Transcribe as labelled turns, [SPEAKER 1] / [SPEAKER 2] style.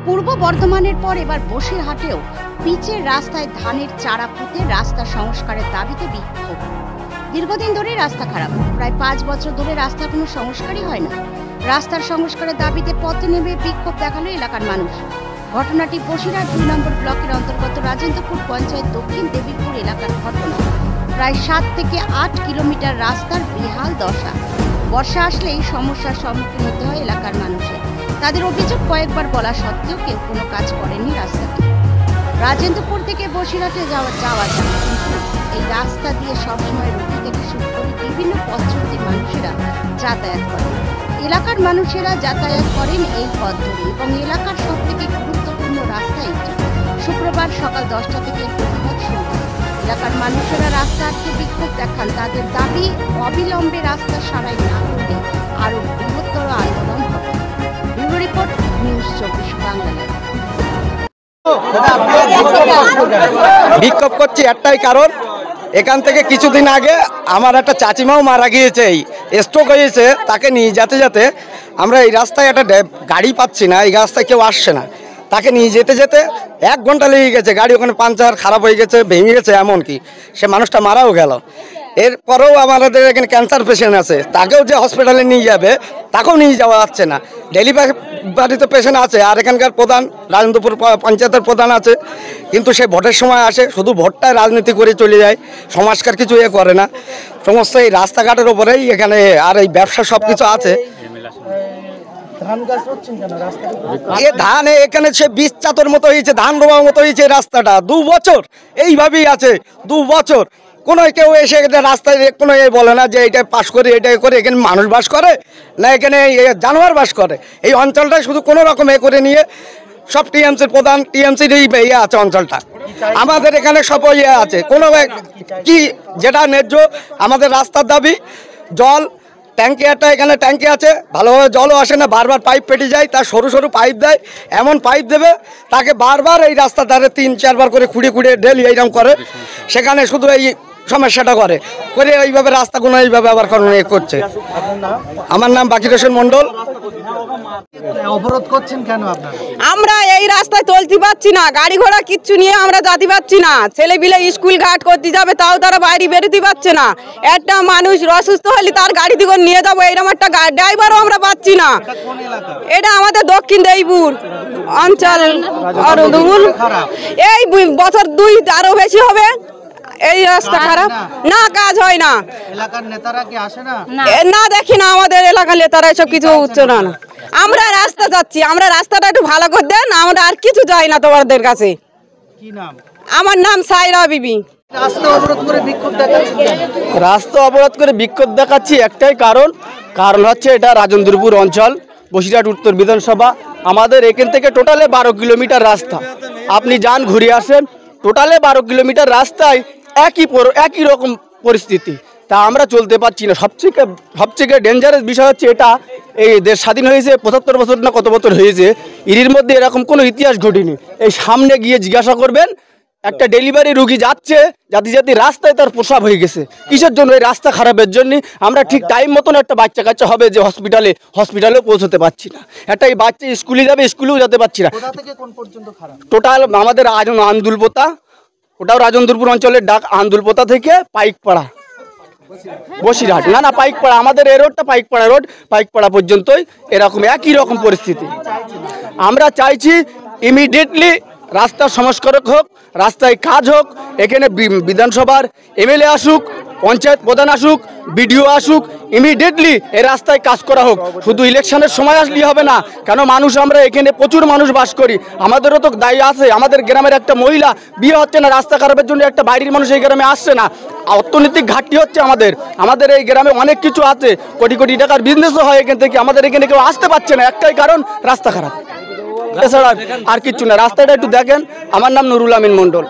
[SPEAKER 1] পূর্ব বর্ধমানের পর এবার বসিরহাটেও পিচের রাস্তায় ধানের চারা পুঁতে রাস্তা সংস্কারের দাবিতে বিক্ষোভ। দীর্ঘদিন ধরে রাস্তা খারাপ, প্রায় 5 বছর ধরে রাস্তার কোনো সংস্কারই হয় না। রাস্তার সংস্কারের দাবিতে পথে নেমে বিক্ষোভ দেখালো এলাকার মানুষ। ঘটনাটি বসিরহাট 2 নম্বর ব্লকের অন্তর্গত রাজেন্দ্রপুর পঞ্চায়েত দক্ষিণ দেবীপুর এলাকার ঘটনা। প্রায় 7 থেকে 8 কিলোমিটার রাস্তার বেহাল দশা। বর্ষা আসলেই সমস্যার সম্মুখীন হতে হয় এলাকার মানুষের। তাদের অভিযোগ, কয়েকবার বলা সত্ত্বেও কেউ কোনো কাজ করেনি রাস্তাটি। রাজেন্দ্রপুর থেকে বসিরহাটে যাওয়া যায়, কিন্তু এই রাস্তা দিয়ে সবসময় রোগী থেকে শুরু করে বিভিন্ন পথ চলতি মানুষেরা যাতায়াত করেন। এলাকার মানুষেরা যাতায়াত করেন এই পথ ধরে এবং এলাকার সব থেকে গুরুত্বপূর্ণ রাস্তা এটি। শুক্রবার সকাল 10টা থেকে প্রতিবাদ শুরু হয়। এলাকার মানুষেরা রাস্তা আটকে বিক্ষোভ দেখান। তাদের দাবি, অবিলম্বে রাস্তা সারাই না করলে আরো বৃহত্তর আন্দোলন হবে। Bureau report, news 24 Bangla.
[SPEAKER 2] বিক্ষোভ করছি একটাই কারণ, এখান থেকে কিছুদিন আগে আমার একটা চাচিমাও মারা গিয়েছে, এই স্ট্রোক হয়েছে। তাকে নিয়ে যেতে যেতে আমরা এই রাস্তায় একটা গাড়ি পাচ্ছি না, এই রাস্তায় কেউ আসছে না। তাকে নিয়ে যেতে যেতে 1 ঘন্টা লেগে গেছে। গাড়ি ওখানে পাংচার খারাপ হয়ে গেছে, ভেঙে গেছে, এমনকি সে মানুষটা মারাও গেল। এরপরেও আমাদের এখানে ক্যান্সার পেশেন্ট আছে, তাকেও যে হসপিটালে নিয়ে যাবে তাকেও নিয়ে যাওয়া যাচ্ছে না। ডেলিভারিতে পেশেন্ট আছে, আর এখানকার প্রধান রাজেন্দ্রপুর পঞ্চায়েতের প্রধান আছে, কিন্তু সে ভোটের সময় আসে, শুধু ভোটটায় রাজনীতি করে চলে যায়, সমাজকার কিছু করে না। সমস্ত এই রাস্তাঘাটের ওপরেই এখানে, আর এই ব্যবসা সব কিছু আছে। ধান এখানে সে বীজ চাতর মতো হয়েছে, ধান রোবার মতো হয়েছে। রাস্তাটা 2 বছর এইভাবেই আছে, 2 বছর। কোনো কেউ এসে রাস্তায় কোনো বলে না যে এটা পাস করে, এটা করে। এখানে মানুষ বাস করে না, এখানে জানোয়ার বাস করে। এই অঞ্চলটায় শুধু কোনো রকম করে নিয়ে সব টিএমসির প্রধান, টিএমসির আছে অঞ্চলটা। আমাদের এখানে সব আছে, কোনো কি যেটা ন্যায্য আমাদের রাস্তার দাবি। জল ট্যাঙ্কি, একটা এখানে ট্যাঙ্কি আছে, ভালোভাবে জলও আসে না, বারবার পাইপ পেটে যায়। তার সরু সরু পাইপ দেয়, এমন পাইপ দেবে তাকে বারবার এই রাস্তার ধারে 3-4 বার করে খুঁড়ে ডেলি এইরকম করে। সেখানে শুধু এই সমস্যাটা করে এইভাবে রাস্তাগুলো এইভাবে আবার করছে। আমার নাম বাকির হোসেন মন্ডল।
[SPEAKER 3] অবরোধ করছেন কেন আপনারা?
[SPEAKER 4] আমরা এই রাস্তায় চলতে পারছি না, গাড়ি ঘোড়া কিচ্ছু নিয়ে আমরা যেতে পারছি না। ছেলে পিলে স্কুল ঘাট করতে যাবে, তাও তারা বাইরে বেরোতে পারছে না। একটা মানুষ অসুস্থ হলে তার গাড়ি থেকে নিয়ে যাবো, এরকম একটা ড্রাইভারও আমরা পাচ্ছি না। এটা আমাদের দক্ষিণ দেবীপুর অঞ্চল। এই বছর 2 আরো বেশি হবে এই রাস্তা খারাপ, না কাজ হয় না।
[SPEAKER 3] এলাকার নেতারা কি আসে না?
[SPEAKER 4] না, দেখি না আমাদের এলাকার নেতারা এসব কিছু হচ্ছে না। আমরা রাস্তা যাচ্ছি, আমরা রাস্তাটা একটু ভালো করে দেন, আমরা আর কিছু যাই না তোমাদের কাছে।
[SPEAKER 3] কি নাম?
[SPEAKER 4] আমার নাম সাইরা বিবি।
[SPEAKER 3] রাস্তা অবরোধ করে বিক্ষোভ দেখাচ্ছি।
[SPEAKER 2] রাস্তা অবরোধ করে বিক্ষোভ দেখাচ্ছি একটাই কারণ হচ্ছে এটা রাজেন্দ্রপুর অঞ্চল, বসিরহাট উত্তর বিধানসভা। আমাদের এখান থেকে টোটালে 12 কিলোমিটার রাস্তা। আপনি যান, ঘুরে আসেন, টোটালে 12 কিলোমিটার রাস্তায় একই রকম পরিস্থিতি। তা আমরা চলতে পারছি না। সবথেকে ডেঞ্জারাস বিষয় হচ্ছে এটা, এই দেশ স্বাধীন হয়েছে 75 বছর না কত বছর হয়েছে, এর মধ্যে এরকম কোনো ইতিহাস ঘটেনি। এই সামনে গিয়ে জিজ্ঞাসা করবেন, একটা ডেলিভারি রুগী যাচ্ছে, যাতে রাস্তায় তার প্রসাব হয়ে গেছে। কিসের জন্য? এই রাস্তা খারাপের জন্য। আমরা ঠিক টাইম মতন একটা বাচ্চা কাচ্চা হবে যে হসপিটালেও পৌঁছতে পারছি না। একটা এই বাচ্চা স্কুলে যাবে, স্কুলেও যেতে পারছি না।
[SPEAKER 3] কোথা থেকে কোন পর্যন্ত খারাপ?
[SPEAKER 2] টোটাল আমাদের আন্দুলপোতা, ওটাও রাজেন্দ্রপুর অঞ্চলের ডাক, আন্দুলপোতা থেকে পাইকপাড়া, বসিরহাট না পাইকপাড়া, আমাদের এই রোডটা পাইকপাড়া রোড, পাইকপাড়া পর্যন্তই এরকম একই রকম পরিস্থিতি। আমরা চাইছি ইমিডিয়েটলি রাস্তা সংস্কারক হোক, রাস্তায় কাজ হোক। এখানে বিধানসভার এমএলএ আসুক, পঞ্চায়েত প্রধান আসুক, বিডিও আসুক, ইমিডিয়েটলি এই রাস্তায় কাজ করা হোক। শুধু ইলেকশনের সময় আসলেই হবে না, কেন মানুষ, আমরা এখানে প্রচুর মানুষ বাস করি, আমাদেরও তো দায়ী আছে। আমাদের গ্রামের একটা মহিলা বিয়ে হচ্ছে না রাস্তা খারাপের জন্য, একটা বাইরের মানুষ এই গ্রামে আসছে না। অর্থনৈতিক ঘাটতি হচ্ছে আমাদের এই গ্রামে, অনেক কিছু আছে, কোটি কোটি টাকার বিজনেসও হয় এখান থেকে। আমাদের এখানে কেউ আসতে পারছে না, একটাই কারণ রাস্তা খারাপ, এছাড়া আর কিচ্ছু না। রাস্তাটা একটু দেখেন। আমার নাম নুরুল আমিন মন্ডল।